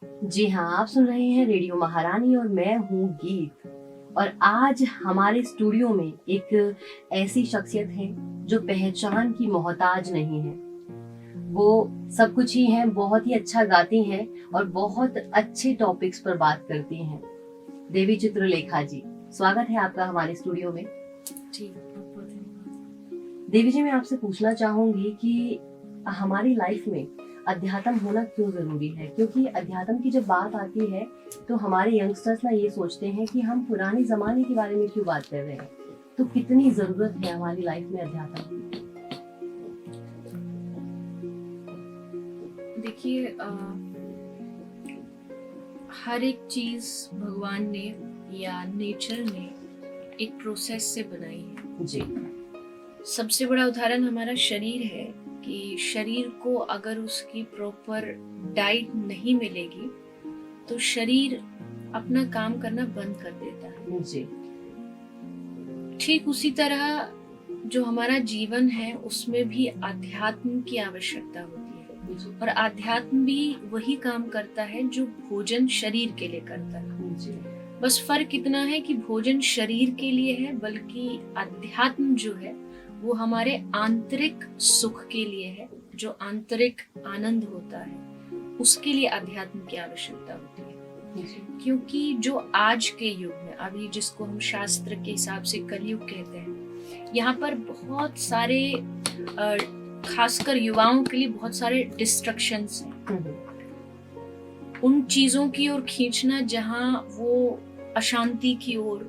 जी हाँ, आप सुन रहे हैं रेडियो महारानी और मैं हूँ गीत। और आज हमारे स्टूडियो में एक ऐसी शख्सियत है जो पहचान की मोहताज नहीं है। वो सब कुछ ही है, बहुत ही अच्छा गाती हैं और बहुत अच्छे टॉपिक्स पर बात करती हैं। देवी चित्रलेखा जी, स्वागत है आपका हमारे स्टूडियो में। जी, बहुत-बहुत धन्यवाद। देवी जी, मैं आपसे पूछना चाहूंगी कि हमारी लाइफ में अध्यात्म होना क्यों जरूरी है? क्योंकि अध्यात्म की जब बात आती है तो हमारे यंगस्टर्स ना ये सोचते हैं कि हम पुराने जमाने के बारे में क्यों बात कर रहे हैं। तो कितनी जरूरत है हमारी लाइफ में अध्यात्म की? देखिए, हर एक चीज भगवान ने या नेचर ने एक प्रोसेस से बनाई है। जी। सबसे बड़ा उदाहरण हमारा शरीर है कि शरीर को अगर उसकी प्रॉपर डाइट नहीं मिलेगी तो शरीर अपना काम करना बंद कर देता है। जी। ठीक उसी तरह जो हमारा जीवन है उसमें भी अध्यात्म की आवश्यकता होती है, और अध्यात्म भी वही काम करता है जो भोजन शरीर के लिए करता है। जी। बस फर्क इतना है कि भोजन शरीर के लिए है, बल्कि अध्यात्म जो है वो हमारे आंतरिक सुख के लिए है। जो आंतरिक आनंद होता है उसके लिए अध्यात्म की आवश्यकता होती है। क्योंकि जो आज के युग में, अभी जिसको हम शास्त्र के हिसाब से कलयुग कहते हैं, यहाँ पर बहुत सारे खासकर युवाओं के लिए बहुत सारे डिस्ट्रक्शंस हैं। उन चीजों की ओर खींचना जहाँ वो अशांति की ओर,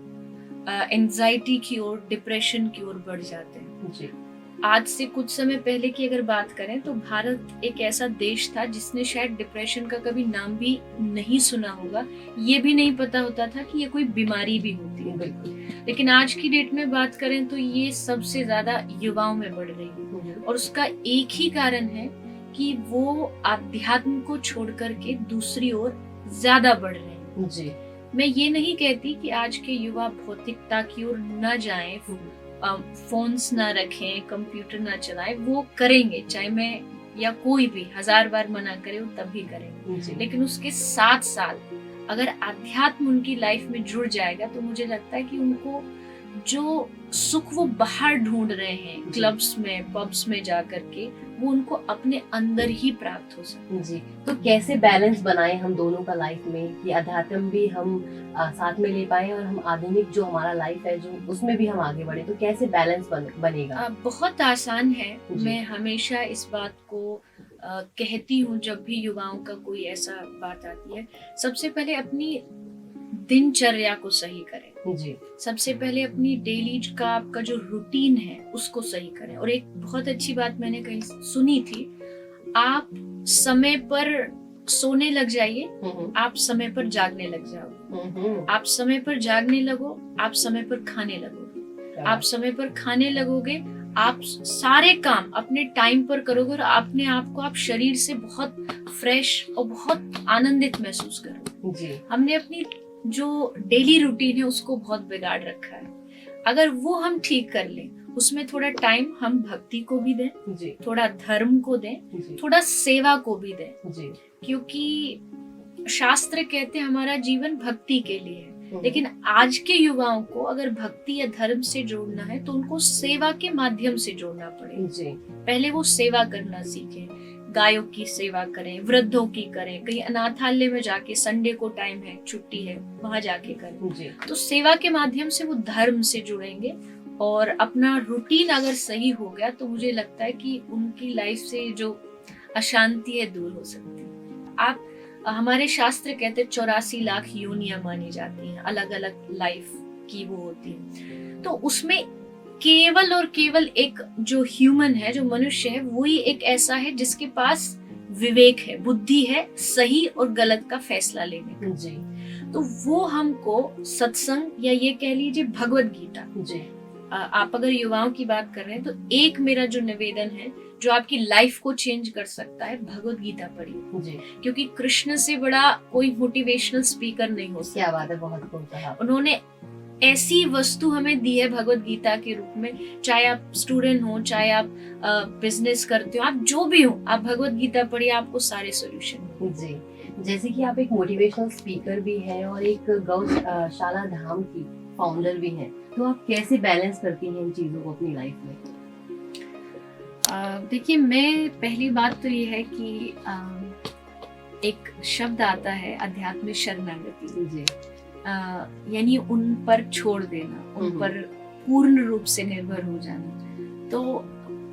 एंजाइटी की ओर, डिप्रेशन की ओर बढ़ जाते हैं। जी। आज से कुछ समय पहले की अगर बात करें तो भारत एक ऐसा देश था जिसने शायद डिप्रेशन का कभी नाम भी नहीं सुना होगा। ये भी नहीं पता होता था कि ये कोई बीमारी भी होती है। लेकिन आज की डेट में बात करें तो ये सबसे ज्यादा युवाओं में बढ़ रही है, और उसका एक ही कारण है कि वो अध्यात्म को छोड़ करके दूसरी ओर ज्यादा बढ़ रहे हैं। जी। मैं ये नहीं कहती कि आज के युवा भौतिकता की ओर न जाएं, फोन्स ना रखें, कंप्यूटर ना चलाएं। वो करेंगे, चाहे मैं या कोई भी 1000 बार मना करे वो तब भी करेंगे। लेकिन उसके साथ साथ अगर अध्यात्म उनकी लाइफ में जुड़ जाएगा तो मुझे लगता है कि उनको जो सुख वो बाहर ढूंढ रहे हैं, क्लब्स में, पब्स में जा करके, वो उनको अपने अंदर ही प्राप्त हो सकता है। जी। तो कैसे बैलेंस बनाए हम दोनों का लाइफ में कि अध्यात्म भी हम साथ में ले पाए और हम आधुनिक जो हमारा लाइफ है जो उसमें भी हम आगे बढ़े, तो कैसे बैलेंस बनेगा? बहुत आसान है। मैं हमेशा इस बात को कहती हूँ जब भी युवाओं का कोई ऐसा बात आती है, सबसे पहले अपनी दिनचर्या को सही करें। जी। सबसे पहले अपनी डेली का आपका जो रूटीन है उसको सही करें। और एक बहुत अच्छी बात मैंने कहीं सुनी थी, आप समय पर सोने लग जाइए, आप समय पर जागने लग जाओगे। आप समय पर जागने लगो, आप समय पर खाने लगोगे। आप समय पर खाने लगोगे, आप सारे काम अपने टाइम पर करोगे और अपने आप को आप शरीर से बहुत फ्रेश और बहुत आनंदित महसूस करोगे। जी। हमने अपनी जो डेली रूटीन है उसको बहुत बिगाड़ रखा है। अगर वो हम ठीक कर लें, उसमें थोड़ा टाइम हम भक्ति को भी दें, जी। थोड़ा धर्म को दें, थोड़ा सेवा को भी दें। जी। क्योंकि शास्त्र कहते हैं हमारा जीवन भक्ति के लिए है। लेकिन आज के युवाओं को अगर भक्ति या धर्म से जोड़ना है तो उनको सेवा के माध्यम से जोड़ना पड़ेगा। जी। पहले वो सेवा करना सीखें, गायों की सेवा करें, वृद्धों की करें, कहीं अनाथालय में जाके, संडे को टाइम है, छुट्टी है, वहां जाके करें। जी। तो सेवा के माध्यम से वो धर्म से जुड़ेंगे, और अपना रूटीन अगर सही हो गया तो मुझे लगता है कि उनकी लाइफ से जो अशांति है दूर हो सकती है। आप हमारे शास्त्र कहते 84 लाख योनियां मानी जाती हैं, अलग अलग लाइफ की वो होती है। तो उसमें केवल और केवल एक जो ह्यूमन है, जो मनुष्य है, वही एक ऐसा है जिसके पास विवेक है, बुद्धि है, सही और गलत का फैसला लेने का। जी। तो वो हमको सत्संग या ये कह लीजिए भगवत गीता, जी। आप अगर युवाओं की बात कर रहे हैं तो एक मेरा जो निवेदन है जो आपकी लाइफ को चेंज कर सकता है, भगवत गीता पढ़िए। जी। क्योंकि कृष्ण से बड़ा कोई मोटिवेशनल स्पीकर नहीं हो सकता। क्या बात है, बहुत खूब कहा। उन्होंने ऐसी वस्तु हमें दी है भगवत गीता के रूप में। चाहे आप स्टूडेंट हो, चाहे आप बिजनेस करते हो, आप जो भी हो, आप भगवत गीता पढ़िए, आपको सारे सॉल्यूशन। जी। जैसे कि आप एक मोटिवेशनल स्पीकर भी हैं और एक गौशाला धाम की फाउंडर भी हैं, तो आप कैसे बैलेंस करती हैं इन चीज़ों को अपनी लाइफ में? देखिए, मैं पहली बात तो ये है कि एक शब्द आता है आध्यात्मिक शरणागति, जी। यानी उन पर छोड़ देना, उन पर पूर्ण रूप से निर्भर हो जाना। तो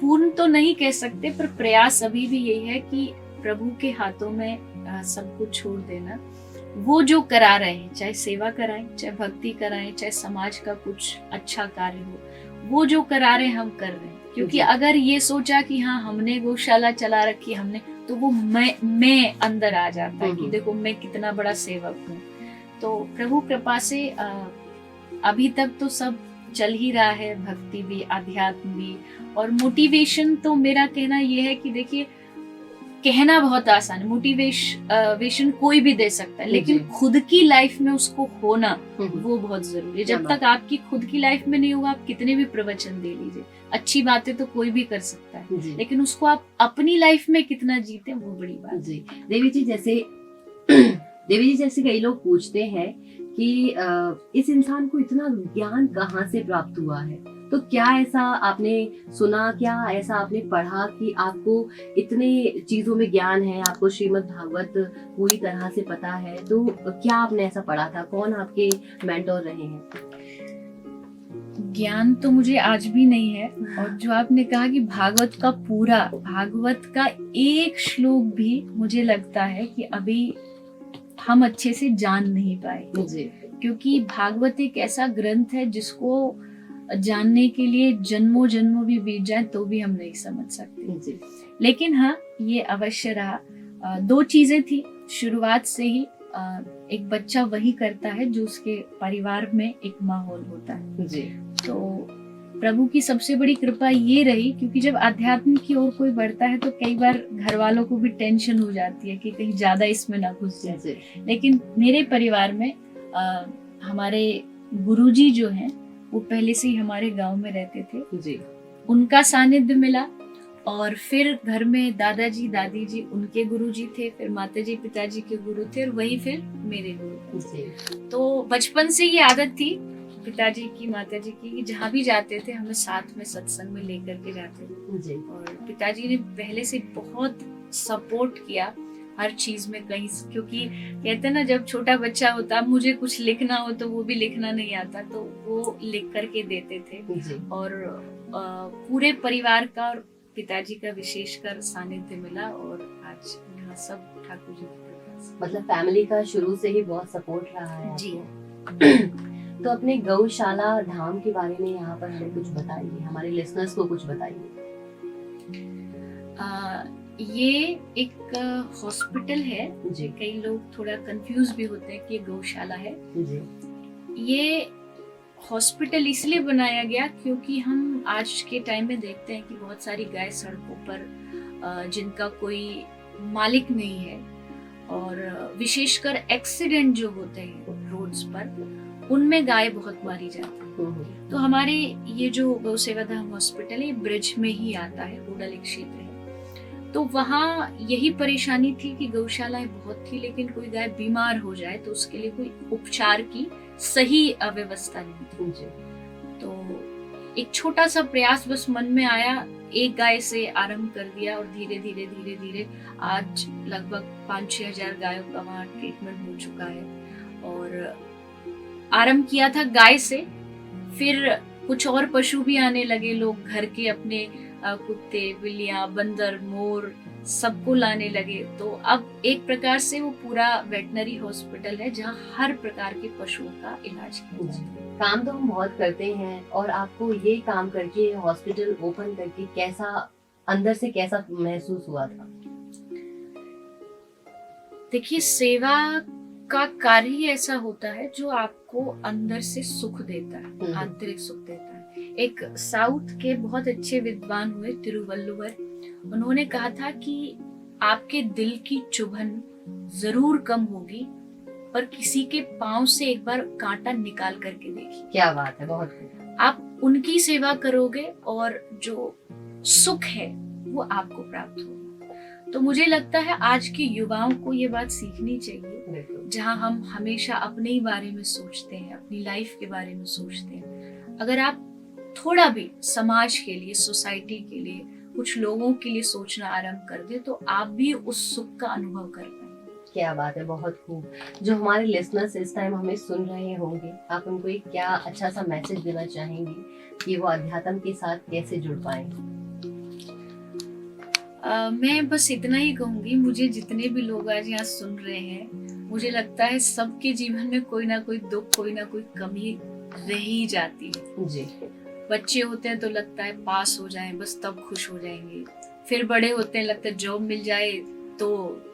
पूर्ण तो नहीं कह सकते, पर प्रयास अभी भी यही है कि प्रभु के हाथों में सब कुछ छोड़ देना। वो जो करा रहे हैं, चाहे सेवा कराएं, चाहे भक्ति कराएं, चाहे समाज का कुछ अच्छा कार्य हो, वो जो करा रहे हैं हम कर रहे हैं। क्योंकि अगर ये सोचा कि हाँ हमने गौशाला चला रखी, हमने, तो वो मैं अंदर आ जाता है कि देखो मैं कितना बड़ा सेवक हूँ। तो प्रभु कृपा से अभी तक तो सब चल ही रहा है, भक्ति भी, आध्यात्म भी। और मोटिवेशन तो मेरा कहना ये है कि देखिए, कहना बहुत आसान है, मोटिवेशन कोई भी दे सकता है, लेकिन खुद की लाइफ में उसको होना वो बहुत जरूरी है। जब तक आपकी खुद की लाइफ में नहीं होगा, आप कितने भी प्रवचन दे लीजिए, अच्छी बातें तो कोई भी कर सकता है, लेकिन उसको आप अपनी लाइफ में कितना जीते वो बड़ी बात जी। देवी जी जैसे कई लोग पूछते हैं कि इस इंसान को इतना ज्ञान कहाँ से प्राप्त हुआ है, तो क्या ऐसा आपने सुना, क्या ऐसा आपने पढ़ा कि आपको इतने चीजों में ज्ञान है, आपको श्रीमद् भागवत पूरी तरह से पता है, तो क्या आपने ऐसा पढ़ा था? कौन आपके मेंटोर रहे हैं? ज्ञान तो मुझे आज भी नहीं है, और जो आपने कहा कि भागवत का एक श्लोक भी मुझे लगता है कि अभी हम अच्छे से जान नहीं पाए, क्योंकि भागवत एक ऐसा ग्रंथ है जिसको जानने के लिए जन्मों जन्मों भी बीत जाए तो भी हम नहीं समझ सकते। लेकिन हाँ, ये अवश्य रहा, दो चीजें थी शुरुआत से ही। एक बच्चा वही करता है जो उसके परिवार में एक माहौल होता है जी। तो प्रभु की सबसे बड़ी कृपा ये रही, क्योंकि जब अध्यात्म की ओर कोई बढ़ता है तो कई बार घर वालों को भी टेंशन हो जाती है कि कहीं ज्यादा इसमें ना घुस जाए। लेकिन मेरे परिवार में हमारे गुरुजी जो हैं वो पहले से ही हमारे गांव में रहते थे जी। उनका सानिध्य मिला, और फिर घर में दादाजी दादी जी उनके गुरुजी थे, फिर माताजी पिताजी के गुरु थे, और वही फिर मेरे गुरु जी। तो बचपन से ये आदत थी पिताजी की, माताजी की, जहाँ भी जाते थे हमें साथ में सत्संग में लेकर के जाते थे जी। और पिताजी ने पहले से बहुत सपोर्ट किया हर चीज में, कहीं, क्योंकि कहते ना जब छोटा बच्चा होता, मुझे कुछ लिखना हो तो वो भी लिखना नहीं आता, तो वो लिख करके देते थे जी। और पूरे परिवार का और पिताजी का विशेषकर सानिध्य मिला, और आज यहाँ सब ठाकुर जी की कृपा से। मतलब फैमिली का शुरू से ही बहुत सपोर्ट रहा है जी। तो अपने गौशाला धाम के बारे में यहाँ पर हमें कुछ बताइए, हमारे लिसनर्स को कुछ बताइए। ये एक हॉस्पिटल है जी। कई लोग थोड़ा कंफ्यूज भी होते हैं कि ये गौशाला है जी। ये हॉस्पिटल इसलिए बनाया गया क्योंकि हम आज के टाइम में देखते हैं कि बहुत सारी गाय सड़कों पर जिनका कोई मालिक नहीं है, और विशेषकर एक्सीडेंट जो होते हैं रोड्स पर, उनमें गाय बहुत मारी जाती है। तो हमारे ये जो गौ सेवा धाम हॉस्पिटल है ब्रिज में ही आता है, उड़ल एक क्षेत्र है। तो वहाँ यही परेशानी थी कि गौशालाएं बहुत थी, लेकिन कोई गाय बीमार हो जाए तो उसके लिए कोई उपचार की सही व्यवस्था नहीं थी। तो एक छोटा सा प्रयास बस मन में आया, एक गाय से आरंभ कर दिया, और धीरे धीरे आज लगभग 5-6 हजार गायों का वहाँ ट्रीटमेंट हो चुका है। और आरंभ किया था गाय से, फिर कुछ और पशु भी आने लगे, लोग घर के अपने कुत्ते, बिल्लियां, बंदर, मोर सबको लाने लगे। तो अब एक प्रकार से वो पूरा वेटनरी हॉस्पिटल है जहाँ हर प्रकार के पशुओं का इलाज किया जाता है। काम तो हम बहुत करते हैं, और आपको ये काम करके, हॉस्पिटल ओपन करके कैसा अंदर से कैसा महसूस हुआ था? देखिए, सेवा का कार्य ही ऐसा होता है जो आपको अंदर से सुख देता है, आंतरिक सुख देता है। एक साउथ के बहुत अच्छे विद्वान हुए तिरुवल्लुवर, उन्होंने कहा था कि आपके दिल की चुभन जरूर कम होगी, पर किसी के पांव से एक बार कांटा निकाल करके देखिए। क्या बात है, बहुत आप उनकी सेवा करोगे और जो सुख है वो आपको प्राप्त होगा। तो मुझे लगता है आज के युवाओं को ये बात सीखनी चाहिए, बिल्कुल। जहाँ हम हमेशा अपने ही बारे में सोचते हैं, अपनी लाइफ के बारे में सोचते हैं। अगर आप थोड़ा भी समाज के लिए, सोसाइटी के लिए, कुछ लोगों के लिए सोचना आरंभ कर दे तो आप भी उस सुख का अनुभव कर पाएंगे। क्या बात है, बहुत खूब। जो हमारे लिसनर्स इस टाइम हमें सुन रहे होंगे, आप उनको एक क्या अच्छा सा मैसेज देना चाहेंगे कि वो अध्यात्म के साथ कैसे जुड़ पाएंगे? मैं बस इतना ही कहूंगी, मुझे जितने भी लोग आज यहाँ सुन रहे हैं, मुझे लगता है सबके जीवन में कोई ना कोई दुख, कोई ना कोई कमी रह ही जाती है। जी। बच्चे होते हैं तो लगता है पास हो जाएं बस तब खुश हो जाएंगे, फिर बड़े होते हैं लगता है जॉब मिल जाए तो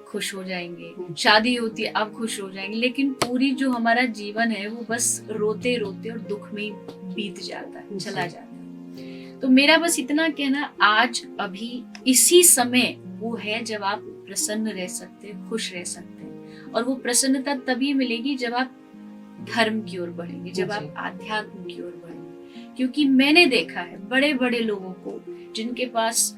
खुश हो जाएंगे, शादी होती है अब खुश हो जाएंगे, लेकिन पूरी जो हमारा जीवन है वो बस रोते रोते और दुख में ही बीत जाता है, चला जाता है। तो मेरा बस इतना कहना, आज अभी इसी समय वो है जब आप प्रसन्न रह सकते हैं, खुश रह सकते हैं, और वो प्रसन्नता तभी मिलेगी जब आप धर्म की ओर बढ़ेंगे, जब आप आध्यात्म की ओर बढ़ेंगे। क्योंकि मैंने देखा है बड़े बड़े लोगों को जिनके पास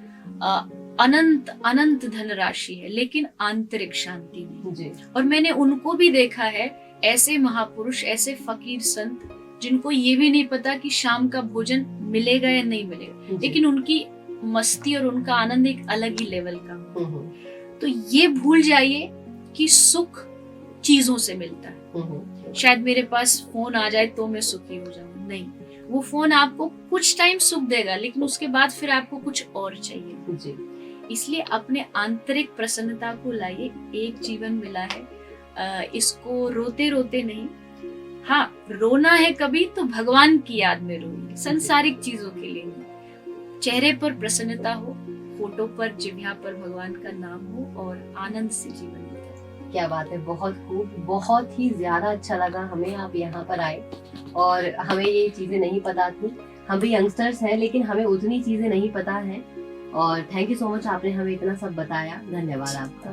अनंत अनंत धनराशि है लेकिन आंतरिक शांति नहीं। जी। और मैंने उनको भी देखा है, ऐसे महापुरुष, ऐसे फकीर संत जिनको ये भी नहीं पता कि शाम का भोजन मिलेगा या नहीं मिलेगा, लेकिन उनकी मस्ती और उनका आनंद एक अलग ही लेवल का हो। तो ये भूल जाइए कि सुख चीजों से मिलता है। शायद मेरे पास फोन आ जाए तो मैं सुखी हो जाऊं, नहीं, वो फोन आपको कुछ टाइम सुख देगा लेकिन उसके बाद फिर आपको कुछ और चाहिए। जी। इसलिए अपने आंतरिक प्रसन्नता को लाइए, एक जीवन मिला है, इसको रोते रोते नहीं, हाँ रोना है कभी तो भगवान की याद में रोइए, संसारिक चीजों के लिए नहीं। चेहरे पर प्रसन्नता हो, फोटो पर, जिह्वा पर भगवान का नाम हो और आनंद से जीवन बिताए। क्या बात है, बहुत खूब, बहुत ही ज्यादा अच्छा लगा हमें आप यहाँ पर आए, और हमें ये चीजें नहीं पता थी। हम भी यंगस्टर्स हैं लेकिन हमें उतनी चीजें नहीं पता है, और थैंक यू सो मच, आपने हमें इतना सब बताया। धन्यवाद आपका।